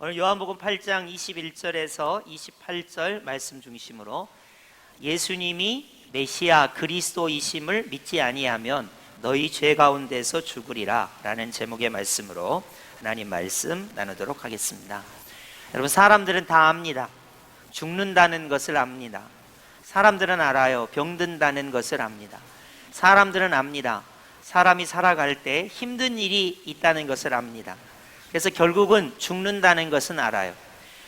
오늘 요한복음 8장 21절에서 28절 말씀 중심으로 예수님이 메시아 그리스도이심을 믿지 아니하면 너희 죄 가운데서 죽으리라 라는 제목의 말씀으로 하나님 말씀 나누도록 하겠습니다. 여러분, 사람들은 다 압니다. 죽는다는 것을 압니다. 사람들은 알아요. 병든다는 것을 압니다. 사람들은 압니다. 사람이 살아갈 때 힘든 일이 있다는 것을 압니다. 그래서 결국은 죽는다는 것은 알아요.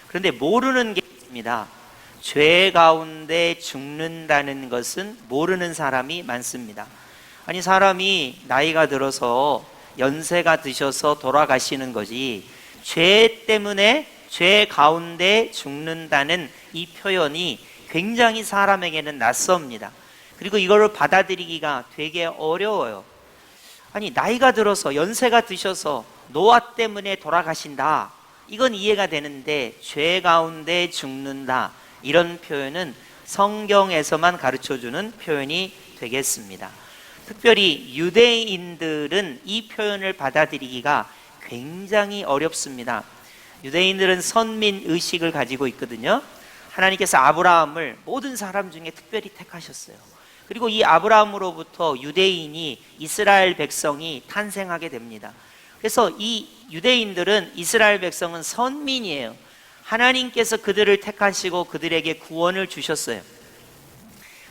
그런데 모르는 게 있습니다. 죄 가운데 죽는다는 것은 모르는 사람이 많습니다. 아니, 사람이 나이가 들어서 연세가 드셔서 돌아가시는 거지, 죄 때문에 죄 가운데 죽는다는 이 표현이 굉장히 사람에게는 낯섭니다. 그리고 이거를 받아들이기가 되게 어려워요. 아니, 나이가 들어서 연세가 드셔서 노화 때문에 돌아가신다, 이건 이해가 되는데 죄 가운데 죽는다, 이런 표현은 성경에서만 가르쳐주는 표현이 되겠습니다. 특별히 유대인들은 이 표현을 받아들이기가 굉장히 어렵습니다. 유대인들은 선민의식을 가지고 있거든요. 하나님께서 아브라함을 모든 사람 중에 특별히 택하셨어요. 그리고 이 아브라함으로부터 유대인이, 이스라엘 백성이 탄생하게 됩니다. 그래서 이 유대인들은, 이스라엘 백성은 선민이에요. 하나님께서 그들을 택하시고 그들에게 구원을 주셨어요.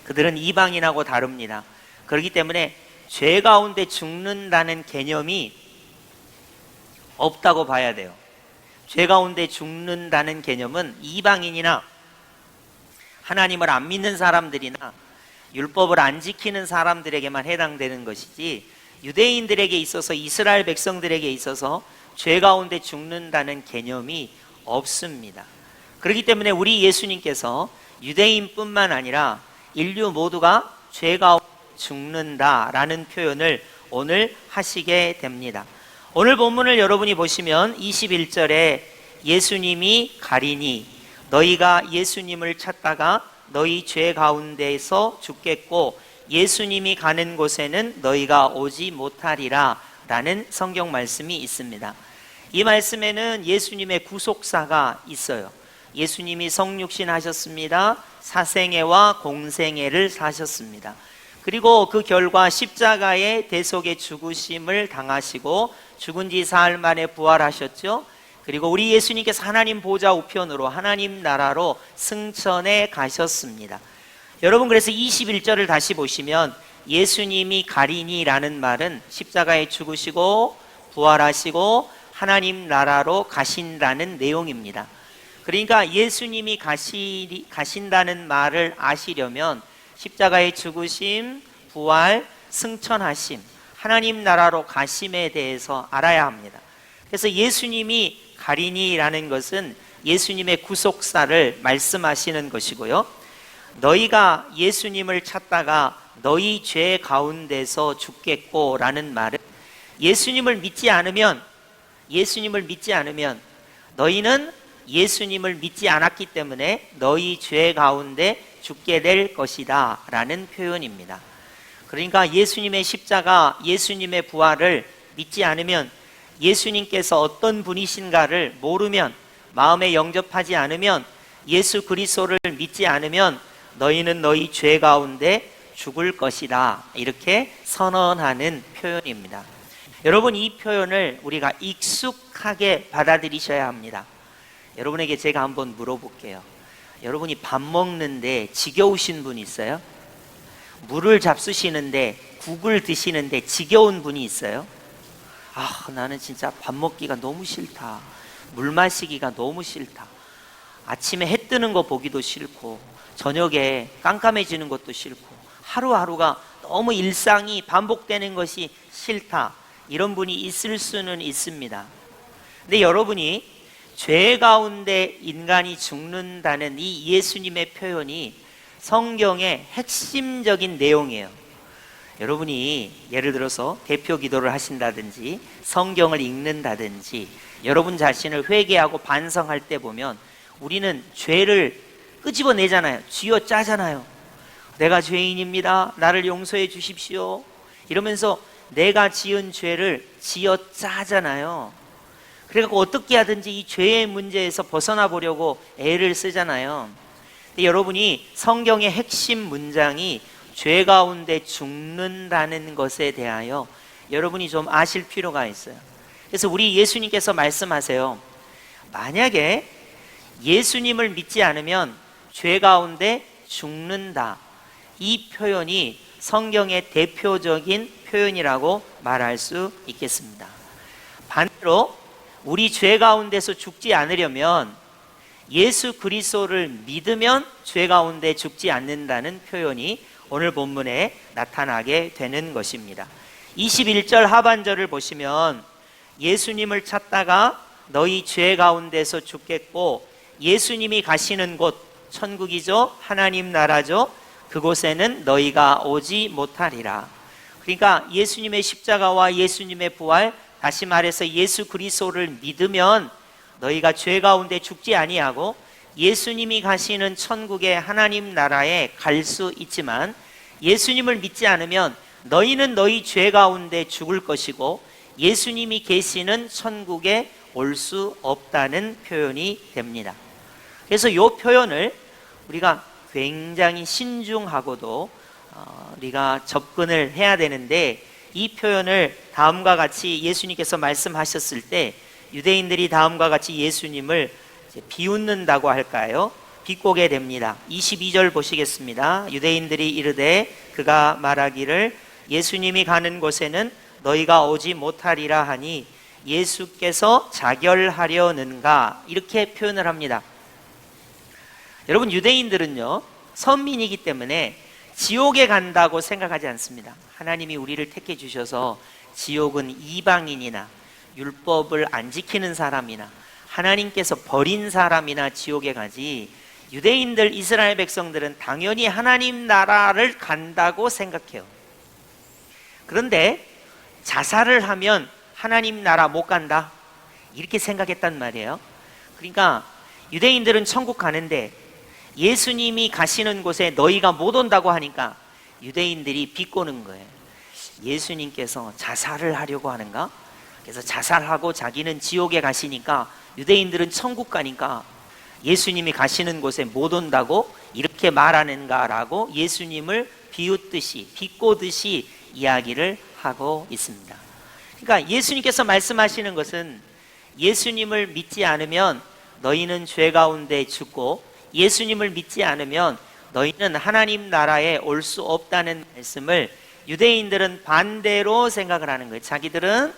그들은 이방인하고 다릅니다. 그렇기 때문에 죄 가운데 죽는다는 개념이 없다고 봐야 돼요. 죄 가운데 죽는다는 개념은 이방인이나 하나님을 안 믿는 사람들이나 율법을 안 지키는 사람들에게만 해당되는 것이지, 유대인들에게 있어서, 이스라엘 백성들에게 있어서 죄 가운데 죽는다는 개념이 없습니다. 그렇기 때문에 우리 예수님께서 유대인뿐만 아니라 인류 모두가 죄 가운데 죽는다라는 표현을 오늘 하시게 됩니다. 오늘 본문을 여러분이 보시면 21절에 예수님이 가리니 너희가 예수님을 찾다가 너희 죄 가운데에서 죽겠고 예수님이 가는 곳에는 너희가 오지 못하리라 라는 성경 말씀이 있습니다. 이 말씀에는 예수님의 구속사가 있어요. 예수님이 성육신 하셨습니다. 사생애와 공생애를 사셨습니다. 그리고 그 결과 십자가의 대속의 죽으심을 당하시고 죽은 지 사흘 만에 부활하셨죠. 그리고 우리 예수님께서 하나님 보좌 우편으로 하나님 나라로 승천해 가셨습니다. 여러분, 그래서 21절을 다시 보시면 예수님이 가리니라는 말은 십자가에 죽으시고 부활하시고 하나님 나라로 가신다는 내용입니다. 그러니까 예수님이 가신다는 말을 아시려면 십자가의 죽으심, 부활, 승천하심, 하나님 나라로 가심에 대해서 알아야 합니다. 그래서 예수님이 가리니라는 것은 예수님의 구속사를 말씀하시는 것이고요. 너희가 예수님을 찾다가 너희 죄 가운데서 죽겠고 라는 말은 예수님을 믿지 않으면 너희는 예수님을 믿지 않았기 때문에 너희 죄 가운데 죽게 될 것이다 라는 표현입니다. 그러니까 예수님의 십자가, 예수님의 부활을 믿지 않으면, 예수님께서 어떤 분이신가를 모르면, 마음에 영접하지 않으면, 예수 그리스도를 믿지 않으면 너희는 너희 죄 가운데 죽을 것이다, 이렇게 선언하는 표현입니다. 여러분, 이 표현을 우리가 익숙하게 받아들이셔야 합니다. 여러분에게 제가 한번 물어볼게요. 여러분이 밥 먹는데 지겨우신 분 있어요? 물을 잡수시는데, 국을 드시는데 지겨운 분이 있어요? 아, 나는 진짜 밥 먹기가 너무 싫다, 물 마시기가 너무 싫다, 아침에 해 뜨는 거 보기도 싫고 저녁에 깜깜해지는 것도 싫고 하루하루가 너무 일상이 반복되는 것이 싫다, 이런 분이 있을 수는 있습니다. 근데 여러분이 죄 가운데 인간이 죽는다는 이 예수님의 표현이 성경의 핵심적인 내용이에요. 여러분이 예를 들어서 대표 기도를 하신다든지 성경을 읽는다든지 여러분 자신을 회개하고 반성할 때 보면 우리는 죄를 끄집어내잖아요. 쥐어짜잖아요. 내가 죄인입니다, 나를 용서해 주십시오, 이러면서 내가 지은 죄를 쥐어짜잖아요. 그래갖고 어떻게 하든지 이 죄의 문제에서 벗어나 보려고 애를 쓰잖아요. 근데 여러분이 성경의 핵심 문장이 죄 가운데 죽는다는 것에 대하여 여러분이 좀 아실 필요가 있어요. 그래서 우리 예수님께서 말씀하세요. 만약에 예수님을 믿지 않으면 죄 가운데 죽는다. 이 표현이 성경의 대표적인 표현이라고 말할 수 있겠습니다. 반대로 우리 죄 가운데서 죽지 않으려면 예수 그리스도를 믿으면 죄 가운데 죽지 않는다는 표현이 오늘 본문에 나타나게 되는 것입니다. 21절 하반절을 보시면 예수님을 찾다가 너희 죄 가운데서 죽겠고 예수님이 가시는 곳 천국이죠. 하나님 나라죠. 그곳에는 너희가 오지 못하리라. 그러니까 예수님의 십자가와 예수님의 부활, 다시 말해서 예수 그리스도를 믿으면 너희가 죄 가운데 죽지 아니하고 예수님이 가시는 천국의 하나님 나라에 갈 수 있지만 예수님을 믿지 않으면 너희는 너희 죄 가운데 죽을 것이고 예수님이 계시는 천국에 올 수 없다는 표현이 됩니다. 그래서 이 표현을 우리가 굉장히 신중하고도 우리가 접근을 해야 되는데, 이 표현을 다음과 같이 예수님께서 말씀하셨을 때 유대인들이 다음과 같이 예수님을 비웃는다고 할까요? 비꼬게 됩니다. 22절 보시겠습니다. 유대인들이 이르되 그가 말하기를 예수님이 가는 곳에는 너희가 오지 못하리라 하니 예수께서 자결하려는가, 이렇게 표현을 합니다. 여러분, 유대인들은요 선민이기 때문에 지옥에 간다고 생각하지 않습니다. 하나님이 우리를 택해 주셔서 지옥은 이방인이나 율법을 안 지키는 사람이나 하나님께서 버린 사람이나 지옥에 가지, 유대인들 이스라엘 백성들은 당연히 하나님 나라를 간다고 생각해요. 그런데 자살을 하면 하나님 나라 못 간다, 이렇게 생각했단 말이에요. 그러니까 유대인들은 천국 가는데 예수님이 가시는 곳에 너희가 못 온다고 하니까 유대인들이 비꼬는 거예요. 예수님께서 자살을 하려고 하는가? 그래서 자살하고 자기는 지옥에 가시니까 유대인들은 천국 가니까 예수님이 가시는 곳에 못 온다고 이렇게 말하는가라고 예수님을 비웃듯이 비꼬듯이 이야기를 하고 있습니다. 그러니까 예수님께서 말씀하시는 것은 예수님을 믿지 않으면 너희는 죄 가운데 죽고 예수님을 믿지 않으면 너희는 하나님 나라에 올 수 없다는 말씀을 유대인들은 반대로 생각을 하는 거예요. 자기들은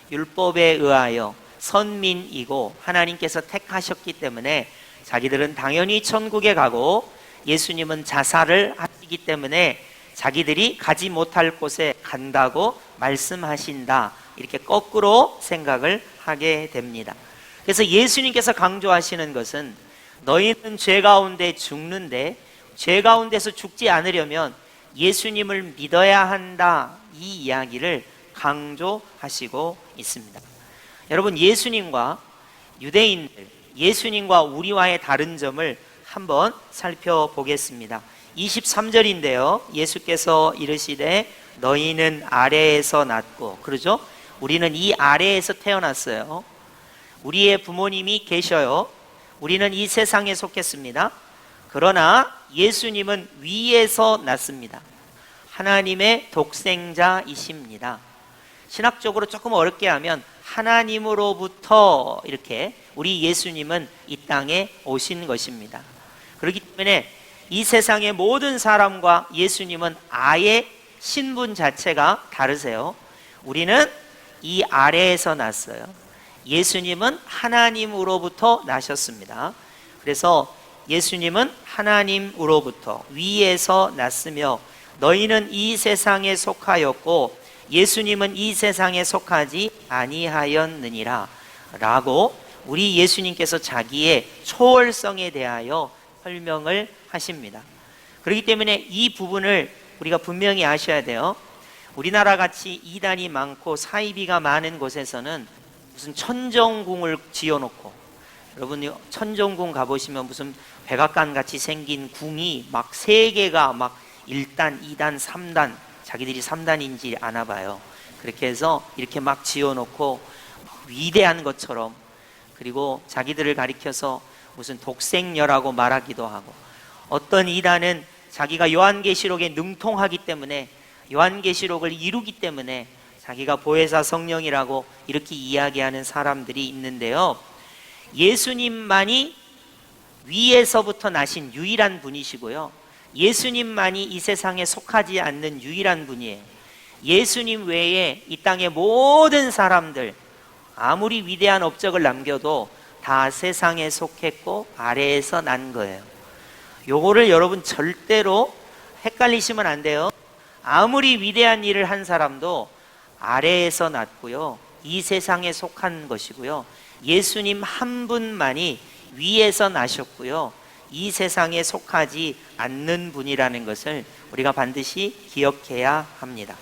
율법에 의하여 선민이고 하나님께서 택하셨기 때문에 자기들은 당연히 천국에 가고 예수님은 자살을 하시기 때문에 자기들이 가지 못할 곳에 간다고 말씀하신다, 이렇게 거꾸로 생각을 하게 됩니다. 그래서 예수님께서 강조하시는 것은 너희는 죄 가운데 죽는데 죄 가운데서 죽지 않으려면 예수님을 믿어야 한다, 이 이야기를 강조하시고 있습니다. 여러분, 예수님과 유대인들, 예수님과 우리와의 다른 점을 한번 살펴보겠습니다. 23절인데요 예수께서 이르시되 너희는 아래에서 났고, 그러죠? 우리는 이 아래에서 태어났어요. 우리의 부모님이 계셔요. 우리는 이 세상에 속했습니다. 그러나 예수님은 위에서 났습니다. 하나님의 독생자이십니다. 신학적으로 조금 어렵게 하면 하나님으로부터 이렇게 우리 예수님은 이 땅에 오신 것입니다. 그렇기 때문에 이 세상의 모든 사람과 예수님은 아예 신분 자체가 다르세요. 우리는 이 아래에서 났어요. 예수님은 하나님으로부터 나셨습니다. 그래서 예수님은 하나님으로부터 위에서 났으며 너희는 이 세상에 속하였고 예수님은 이 세상에 속하지 아니하였느니라 라고 우리 예수님께서 자기의 초월성에 대하여 설명을 하십니다. 그렇기 때문에 이 부분을 우리가 분명히 아셔야 돼요. 우리나라 같이 이단이 많고 사이비가 많은 곳에서는 무슨 천정궁을 지어놓고, 여러분 천정궁 가보시면 무슨 백악관 같이 생긴 궁이 막 3개가 막 1단, 2단, 3단, 자기들이 3단인지 아나 봐요. 그렇게 해서 이렇게 막 지어놓고 위대한 것처럼 그리고 자기들을 가리켜서 무슨 독생녀라고 말하기도 하고, 어떤 이단은 자기가 요한계시록에 능통하기 때문에, 요한계시록을 이루기 때문에 자기가 보혜사 성령이라고 이렇게 이야기하는 사람들이 있는데요, 예수님만이 위에서부터 나신 유일한 분이시고요, 예수님만이 이 세상에 속하지 않는 유일한 분이에요. 예수님 외에 이 땅의 모든 사람들, 아무리 위대한 업적을 남겨도 다 세상에 속했고 아래에서 난 거예요. 요거를 여러분 절대로 헷갈리시면 안 돼요. 아무리 위대한 일을 한 사람도 아래에서 났고요, 이 세상에 속한 것이고요, 예수님 한 분만이 위에서 나셨고요, 이 세상에 속하지 않는 분이라는 것을 우리가 반드시 기억해야 합니다.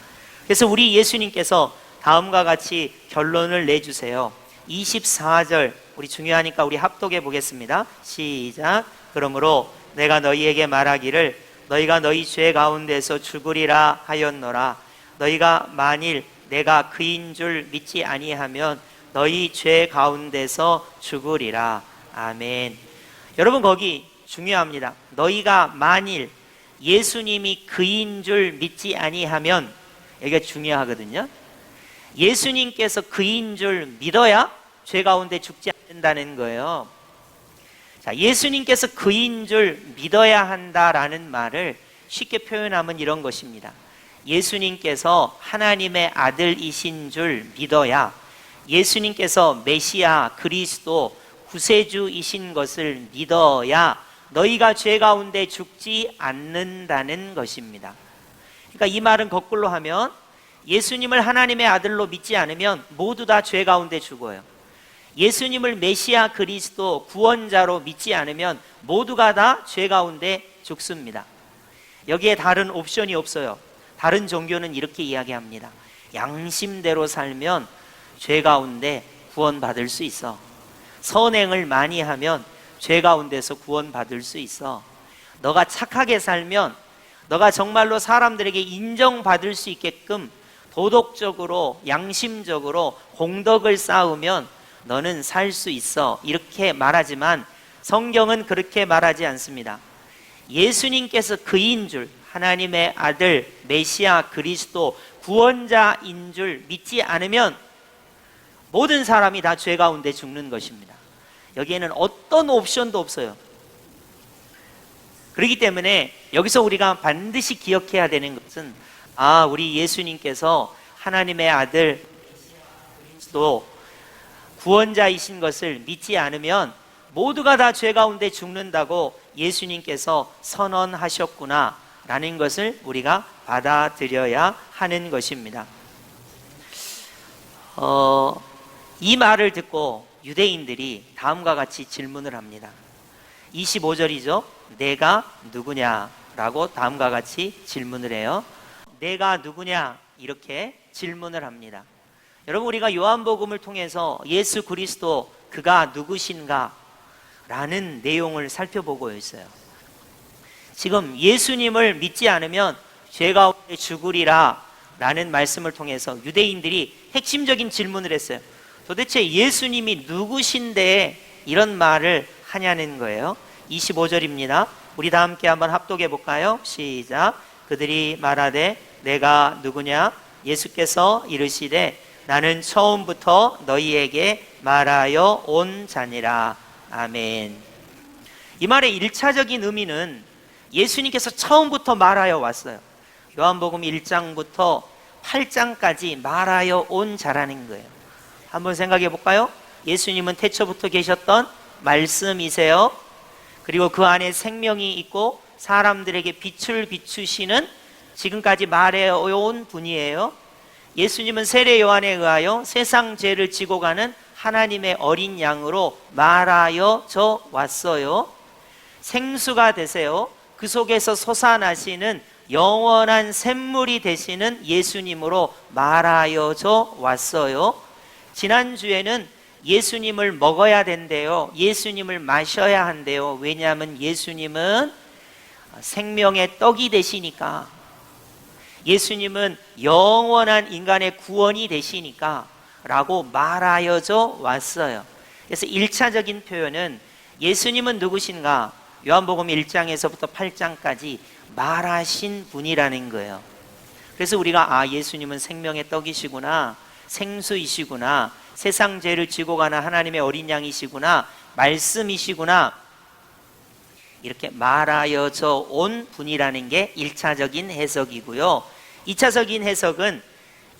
그래서 우리 예수님께서 다음과 같이 결론을 내주세요. 24절, 우리 중요하니까 우리 합독해 보겠습니다. 시작. 그러므로 내가 너희에게 말하기를 너희가 너희 죄 가운데서 죽으리라 하였노라. 너희가 만일 내가 그인 줄 믿지 아니하면 너희 죄 가운데서 죽으리라. 아멘. 여러분, 거기 중요합니다. 너희가 만일 예수님이 그인 줄 믿지 아니하면, 여기가 중요하거든요. 예수님께서 그인 줄 믿어야 죄 가운데 죽지 않는다는 거예요. 자, 예수님께서 그인 줄 믿어야 한다라는 말을 쉽게 표현하면 이런 것입니다. 예수님께서 하나님의 아들이신 줄 믿어야, 예수님께서 메시아 그리스도 구세주이신 것을 믿어야 너희가 죄 가운데 죽지 않는다는 것입니다. 그러니까 이 말은 거꾸로 하면, 예수님을 하나님의 아들로 믿지 않으면 모두 다 죄 가운데 죽어요. 예수님을 메시아 그리스도 구원자로 믿지 않으면 모두가 다 죄 가운데 죽습니다. 여기에 다른 옵션이 없어요. 다른 종교는 이렇게 이야기합니다. 양심대로 살면 죄 가운데 구원받을 수 있어. 선행을 많이 하면 죄 가운데서 구원받을 수 있어. 너가 착하게 살면, 너가 정말로 사람들에게 인정받을 수 있게끔 도덕적으로, 양심적으로 공덕을 쌓으면 너는 살 수 있어. 이렇게 말하지만 성경은 그렇게 말하지 않습니다. 예수님께서 그인 줄, 하나님의 아들 메시아 그리스도 구원자인 줄 믿지 않으면 모든 사람이 다 죄 가운데 죽는 것입니다. 여기에는 어떤 옵션도 없어요. 그렇기 때문에 여기서 우리가 반드시 기억해야 되는 것은, 우리 예수님께서 하나님의 아들 그리스도 구원자이신 것을 믿지 않으면 모두가 다 죄 가운데 죽는다고 예수님께서 선언하셨구나 라는 것을 우리가 받아들여야 하는 것입니다. 이 말을 듣고 유대인들이 다음과 같이 질문을 합니다. 25절이죠. 내가 누구냐라고 다음과 같이 질문을 해요. 내가 누구냐, 이렇게 질문을 합니다. 여러분, 우리가 요한복음을 통해서 예수 그리스도 그가 누구신가 라는 내용을 살펴보고 있어요. 지금 예수님을 믿지 않으면 죄 가운데 죽으리라 라는 말씀을 통해서 유대인들이 핵심적인 질문을 했어요. 도대체 예수님이 누구신데 이런 말을 하냐는 거예요. 25절입니다. 우리 다 함께 한번 합독해 볼까요? 시작. 그들이 말하되 내가 누구냐? 예수께서 이르시되 나는 처음부터 너희에게 말하여 온 자니라. 아멘. 이 말의 1차적인 의미는 예수님께서 처음부터 말하여 왔어요. 요한복음 1장부터 8장까지 말하여 온 자라는 거예요. 한번 생각해 볼까요? 예수님은 태초부터 계셨던 말씀이세요. 그리고 그 안에 생명이 있고 사람들에게 빛을 비추시는 지금까지 말해온 분이에요. 예수님은 세례 요한에 의하여 세상 죄를 지고 가는 하나님의 어린 양으로 말하여져 왔어요. 생수가 되세요. 그 속에서 솟아나시는 영원한 샘물이 되시는 예수님으로 말하여져 왔어요. 지난주에는 예수님을 먹어야 된대요. 예수님을 마셔야 한대요. 왜냐하면 예수님은 생명의 떡이 되시니까, 예수님은 영원한 인간의 구원이 되시니까 라고 말하여져 왔어요. 그래서 1차적인 표현은 예수님은 누구신가? 요한복음 1장에서부터 8장까지 말하신 분이라는 거예요. 그래서 우리가 예수님은 생명의 떡이시구나, 생수이시구나, 세상 죄를 지고 가는 하나님의 어린 양이시구나, 말씀이시구나, 이렇게 말하여져 온 분이라는 게 1차적인 해석이고요. 2차적인 해석은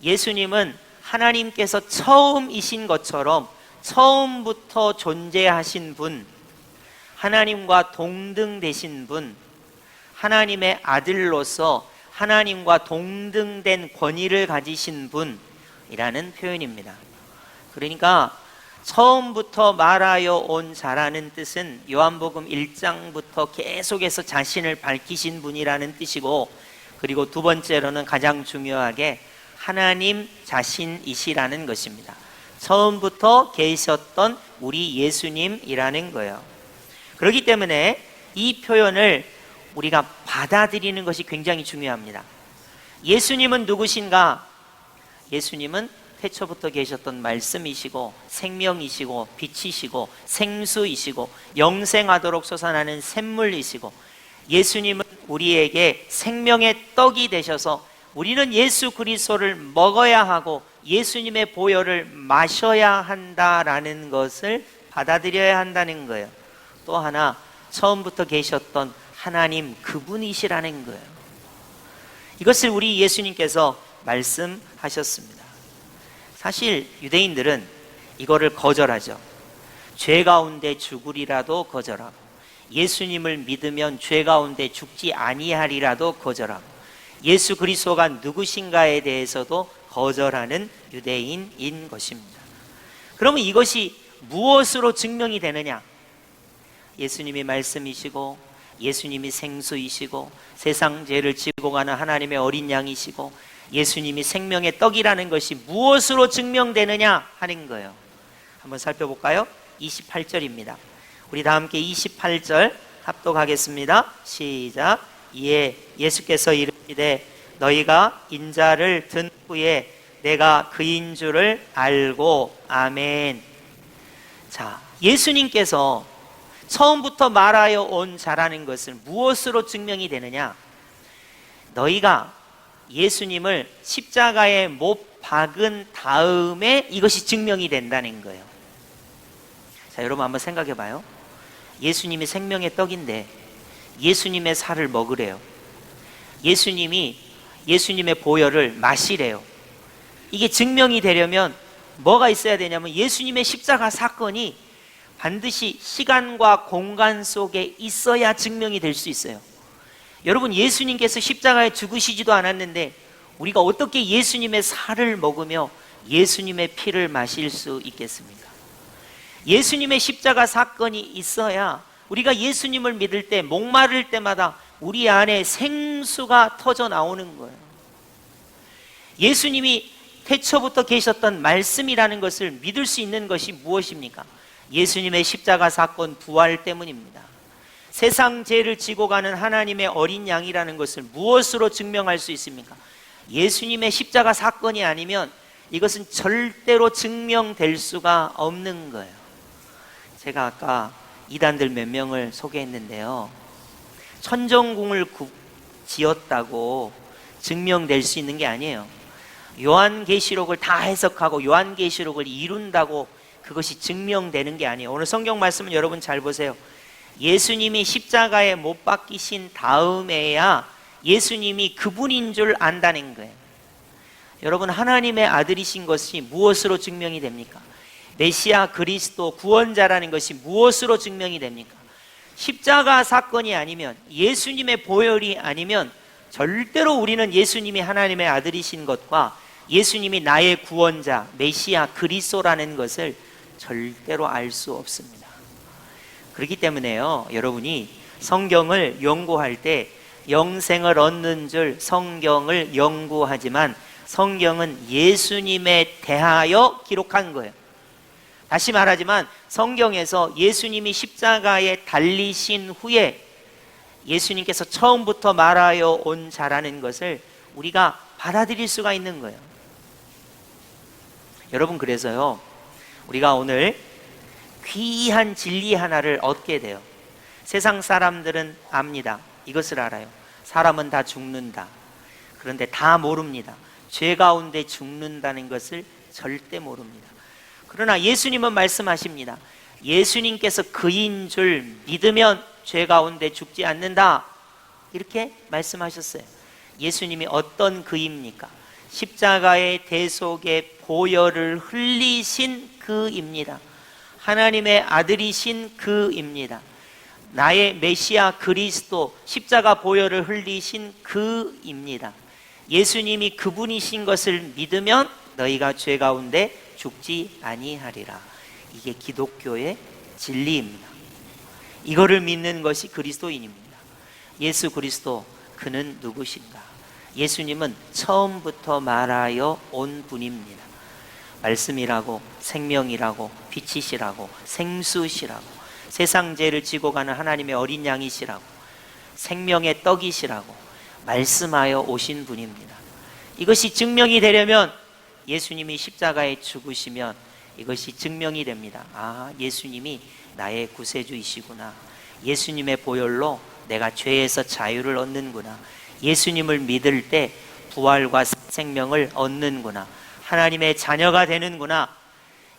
예수님은 하나님께서 처음이신 것처럼 처음부터 존재하신 분, 하나님과 동등되신 분, 하나님의 아들로서 하나님과 동등된 권위를 가지신 분이라는 표현입니다. 그러니까 처음부터 말하여 온 자라는 뜻은 요한복음 1장부터 계속해서 자신을 밝히신 분이라는 뜻이고, 그리고 두 번째로는 가장 중요하게 하나님 자신이시라는 것입니다. 처음부터 계셨던 우리 예수님이라는 거예요. 그렇기 때문에 이 표현을 우리가 받아들이는 것이 굉장히 중요합니다. 예수님은 누구신가? 예수님은 태초부터 계셨던 말씀이시고 생명이시고 빛이시고 생수이시고 영생하도록 솟아나는 샘물이시고, 예수님은 우리에게 생명의 떡이 되셔서 우리는 예수 그리스도를 먹어야 하고 예수님의 보혈을 마셔야 한다라는 것을 받아들여야 한다는 거예요. 또 하나, 처음부터 계셨던 하나님 그분이시라는 거예요. 이것을 우리 예수님께서 말씀하셨습니다. 사실 유대인들은 이거를 거절하죠. 죄 가운데 죽으리라도 거절하고, 예수님을 믿으면 죄 가운데 죽지 아니하리라도 거절하고, 예수 그리스도가 누구신가에 대해서도 거절하는 유대인인 것입니다. 그러면 이것이 무엇으로 증명이 되느냐? 예수님이 말씀이시고 예수님이 생수이시고 세상 죄를 지고 가는 하나님의 어린 양이시고 예수님이 생명의 떡이라는 것이 무엇으로 증명되느냐 하는 거예요. 한번 살펴볼까요? 28절입니다. 우리 다 함께 28절 합독하겠습니다. 시작. 이에 예수께서 이르시되 너희가 인자를 든 후에 내가 그인 줄을 알고. 아멘. 자, 예수님께서 처음부터 말하여 온 자라는 것을 무엇으로 증명이 되느냐? 너희가 예수님을 십자가에 못 박은 다음에 이것이 증명이 된다는 거예요. 자, 여러분 한번 생각해 봐요. 예수님이 생명의 떡인데 예수님의 살을 먹으래요. 예수님이 예수님의 보혈을 마시래요. 이게 증명이 되려면 뭐가 있어야 되냐면 예수님의 십자가 사건이 반드시 시간과 공간 속에 있어야 증명이 될 수 있어요. 여러분, 예수님께서 십자가에 죽으시지도 않았는데 우리가 어떻게 예수님의 살을 먹으며 예수님의 피를 마실 수 있겠습니까? 예수님의 십자가 사건이 있어야 우리가 예수님을 믿을 때 목마를 때마다 우리 안에 생수가 터져 나오는 거예요. 예수님이 태초부터 계셨던 말씀이라는 것을 믿을 수 있는 것이 무엇입니까? 예수님의 십자가 사건 부활 때문입니다. 세상 죄를 지고 가는 하나님의 어린 양이라는 것을 무엇으로 증명할 수 있습니까? 예수님의 십자가 사건이 아니면 이것은 절대로 증명될 수가 없는 거예요. 제가 아까 이단들 몇 명을 소개했는데요, 천정궁을 지었다고 증명될 수 있는 게 아니에요. 요한계시록을 다 해석하고 요한계시록을 이룬다고 그것이 증명되는 게 아니에요. 오늘 성경 말씀은 여러분 잘 보세요. 예수님이 십자가에 못 박히신 다음에야 예수님이 그분인 줄 안다는 거예요. 여러분, 하나님의 아들이신 것이 무엇으로 증명이 됩니까? 메시아 그리스도 구원자라는 것이 무엇으로 증명이 됩니까? 십자가 사건이 아니면, 예수님의 보혈이 아니면 절대로 우리는 예수님이 하나님의 아들이신 것과 예수님이 나의 구원자 메시아 그리스도라는 것을 절대로 알 수 없습니다. 그렇기 때문에요, 여러분이 성경을 연구할 때 영생을 얻는 줄 성경을 연구하지만 성경은 예수님에 대하여 기록한 거예요. 다시 말하지만 성경에서 예수님이 십자가에 달리신 후에 예수님께서 처음부터 말하여 온 자라는 것을 우리가 받아들일 수가 있는 거예요. 여러분, 그래서요, 우리가 오늘 귀한 진리 하나를 얻게 돼요. 세상 사람들은 압니다. 이것을 알아요. 사람은 다 죽는다. 그런데 다 모릅니다. 죄 가운데 죽는다는 것을 절대 모릅니다. 그러나 예수님은 말씀하십니다. 예수님께서 그인 줄 믿으면 죄 가운데 죽지 않는다. 이렇게 말씀하셨어요. 예수님이 어떤 그입니까? 십자가의 대속의 보혈을 흘리신 그입니다. 하나님의 아들이신 그입니다. 나의 메시아 그리스도 십자가 보혈을 흘리신 그입니다. 예수님이 그분이신 것을 믿으면 너희가 죄 가운데 죽지 아니하리라. 이게 기독교의 진리입니다. 이거를 믿는 것이 그리스도인입니다. 예수 그리스도, 그는 누구신가? 예수님은 처음부터 말하여 온 분입니다. 말씀이라고, 생명이라고, 빛이시라고, 생수시라고, 세상 죄를 지고 가는 하나님의 어린 양이시라고, 생명의 떡이시라고 말씀하여 오신 분입니다. 이것이 증명이 되려면 예수님이 십자가에 죽으시면 이것이 증명이 됩니다. 아, 예수님이 나의 구세주이시구나. 예수님의 보혈로 내가 죄에서 자유를 얻는구나. 예수님을 믿을 때 부활과 생명을 얻는구나. 하나님의 자녀가 되는구나.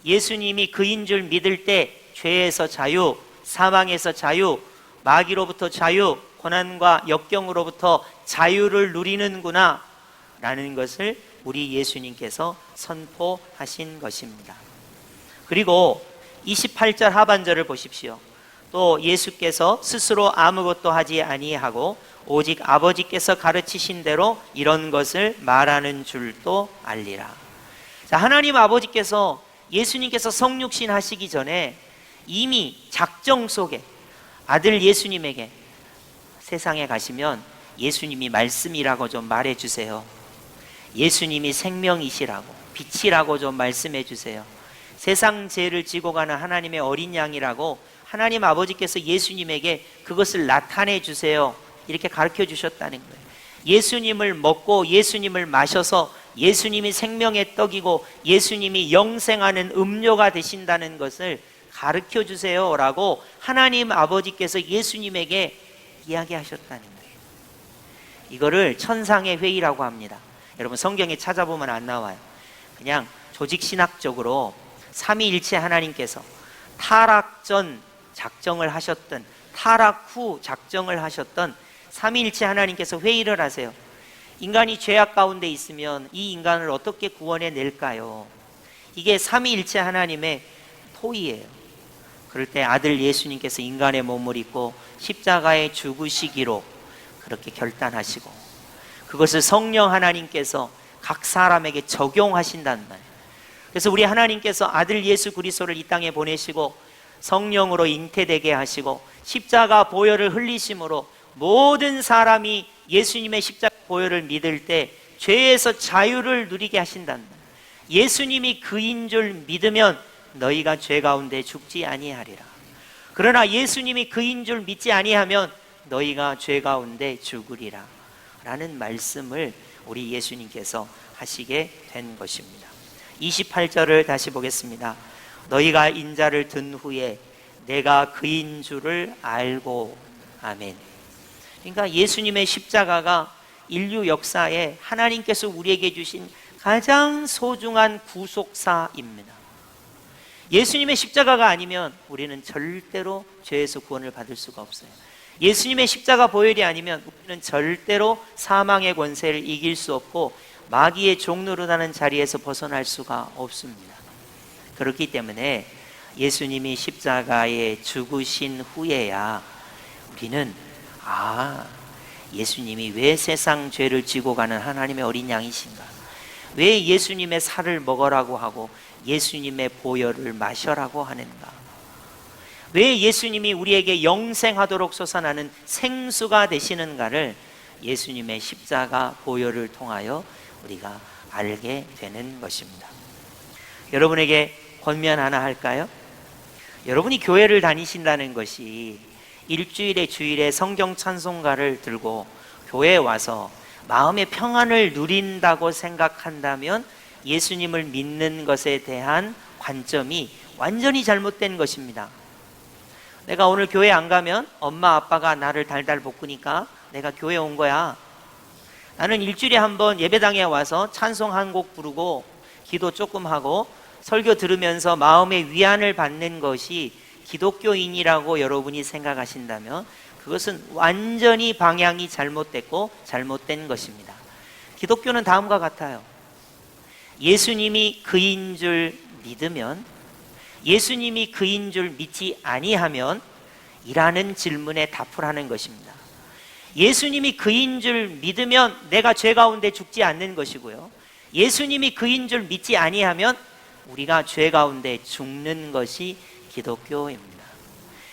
예수님이 그인 줄 믿을 때 죄에서 자유, 사망에서 자유, 마귀로부터 자유, 고난과 역경으로부터 자유를 누리는구나 라는 것을 우리 예수님께서 선포하신 것입니다. 그리고 28절 하반절을 보십시오. 또 예수께서 스스로 아무것도 하지 아니하고 오직 아버지께서 가르치신 대로 이런 것을 말하는 줄도 알리라. 자, 하나님 아버지께서 예수님께서 성육신 하시기 전에 이미 작정 속에 아들 예수님에게 세상에 가시면 예수님이 말씀이라고 좀 말해 주세요. 예수님이 생명이시라고, 빛이라고 좀 말씀해 주세요. 세상 죄를 지고 가는 하나님의 어린 양이라고 하나님 아버지께서 예수님에게 그것을 나타내 주세요. 이렇게 가르쳐 주셨다는 거예요. 예수님을 먹고 예수님을 마셔서 예수님이 생명의 떡이고 예수님이 영생하는 음료가 되신다는 것을 가르쳐 주세요 라고 하나님 아버지께서 예수님에게 이야기하셨다는 거예요. 이거를 천상의 회의라고 합니다. 여러분 성경에 찾아보면 안 나와요. 그냥 조직신학적으로 삼위일체 하나님께서 타락 전 작정을 하셨던, 타락 후 작정을 하셨던 삼위일체 하나님께서 회의를 하세요. 인간이 죄악 가운데 있으면 이 인간을 어떻게 구원해 낼까요? 이게 삼위일체 하나님의 토의예요. 그럴 때 아들 예수님께서 인간의 몸을 입고 십자가에 죽으시기로 그렇게 결단하시고 그것을 성령 하나님께서 각 사람에게 적용하신단 말이에요. 그래서 우리 하나님께서 아들 예수 그리스도를 이 땅에 보내시고 성령으로 잉태되게 하시고 십자가 보혈을 흘리심으로 모든 사람이 예수님의 십자가 보혈을 믿을 때 죄에서 자유를 누리게 하신단 말이에요. 예수님이 그인 줄 믿으면 너희가 죄 가운데 죽지 아니하리라. 그러나 예수님이 그인 줄 믿지 아니하면 너희가 죄 가운데 죽으리라 라는 말씀을 우리 예수님께서 하시게 된 것입니다. 28절을 다시 보겠습니다. 너희가 인자를 든 후에 내가 그인 줄을 알고. 아멘. 그러니까 예수님의 십자가가 인류 역사에 하나님께서 우리에게 주신 가장 소중한 구속사입니다. 예수님의 십자가가 아니면 우리는 절대로 죄에서 구원을 받을 수가 없어요. 예수님의 십자가 보혈이 아니면 우리는 절대로 사망의 권세를 이길 수 없고 마귀의 종노릇하는 자리에서 벗어날 수가 없습니다. 그렇기 때문에 예수님이 십자가에 죽으신 후에야 우리는 예수님이 왜 세상 죄를 지고 가는 하나님의 어린 양이신가? 왜 예수님의 살을 먹으라고 하고 예수님의 보혈을 마셔라고 하는가? 왜 예수님이 우리에게 영생하도록 솟아나는 생수가 되시는가를 예수님의 십자가 보혈을 통하여 우리가 알게 되는 것입니다. 여러분에게 권면 하나 할까요? 여러분이 교회를 다니신다는 것이 일주일에 주일에 성경 찬송가를 들고 교회에 와서 마음의 평안을 누린다고 생각한다면 예수님을 믿는 것에 대한 관점이 완전히 잘못된 것입니다. 내가 오늘 교회 안 가면 엄마 아빠가 나를 달달 볶으니까 내가 교회 온 거야. 나는 일주일에 한 번 예배당에 와서 찬송 한 곡 부르고 기도 조금 하고 설교 들으면서 마음의 위안을 받는 것이 기독교인이라고 여러분이 생각하신다면 그것은 완전히 방향이 잘못됐고 잘못된 것입니다. 기독교는 다음과 같아요. 예수님이 그인 줄 믿으면, 예수님이 그인 줄 믿지 아니하면 이라는 질문에 답을 하는 것입니다. 예수님이 그인 줄 믿으면 내가 죄 가운데 죽지 않는 것이고요, 예수님이 그인 줄 믿지 아니하면 우리가 죄 가운데 죽는 것이 기독교입니다.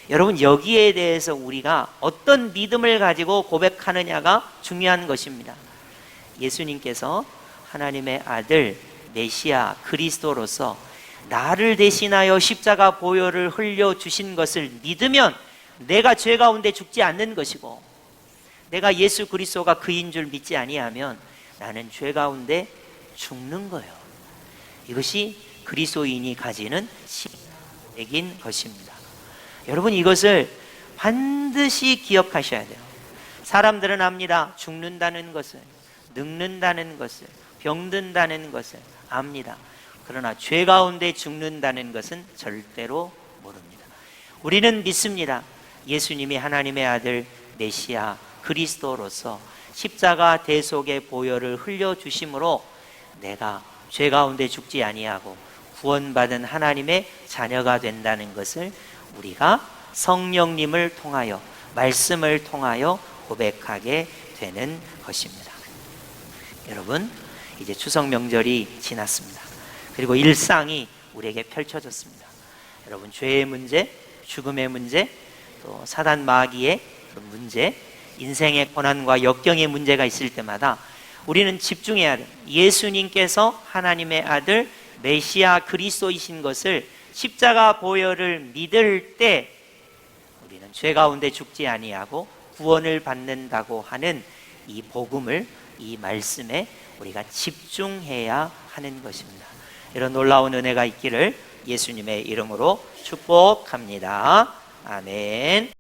여러분, 여기에 대해서 우리가 어떤 믿음을 가지고 고백하느냐가 중요한 것입니다. 예수님께서 하나님의 아들 메시아 그리스도로서 나를 대신하여 십자가 보혈을 흘려주신 것을 믿으면 내가 죄 가운데 죽지 않는 것이고, 내가 예수 그리스도가 그인 줄 믿지 아니하면 나는 죄 가운데 죽는 거예요. 이것이 그리스도인이 가지는 신앙인 것입니다. 여러분, 이것을 반드시 기억하셔야 돼요. 사람들은 압니다. 죽는다는 것을, 늙는다는 것을, 병든다는 것을 압니다. 그러나 죄 가운데 죽는다는 것은 절대로 모릅니다. 우리는 믿습니다. 예수님이 하나님의 아들 메시아 그리스도로서 십자가 대속의 보혈을 흘려주심으로 내가 죄 가운데 죽지 아니하고 구원받은 하나님의 자녀가 된다는 것을 우리가 성령님을 통하여, 말씀을 통하여 고백하게 되는 것입니다. 여러분, 이제 추석 명절이 지났습니다. 그리고 일상이 우리에게 펼쳐졌습니다. 여러분, 죄의 문제, 죽음의 문제, 또 사단 마귀의 문제, 인생의 고난과 역경의 문제가 있을 때마다 우리는 집중해야 돼요. 예수님께서 하나님의 아들 메시아 그리스도이신 것을, 십자가 보혈을 믿을 때 우리는 죄 가운데 죽지 아니하고 구원을 받는다고 하는 이 복음을, 이 말씀에 우리가 집중해야 하는 것입니다. 이런 놀라운 은혜가 있기를 예수님의 이름으로 축복합니다. 아멘.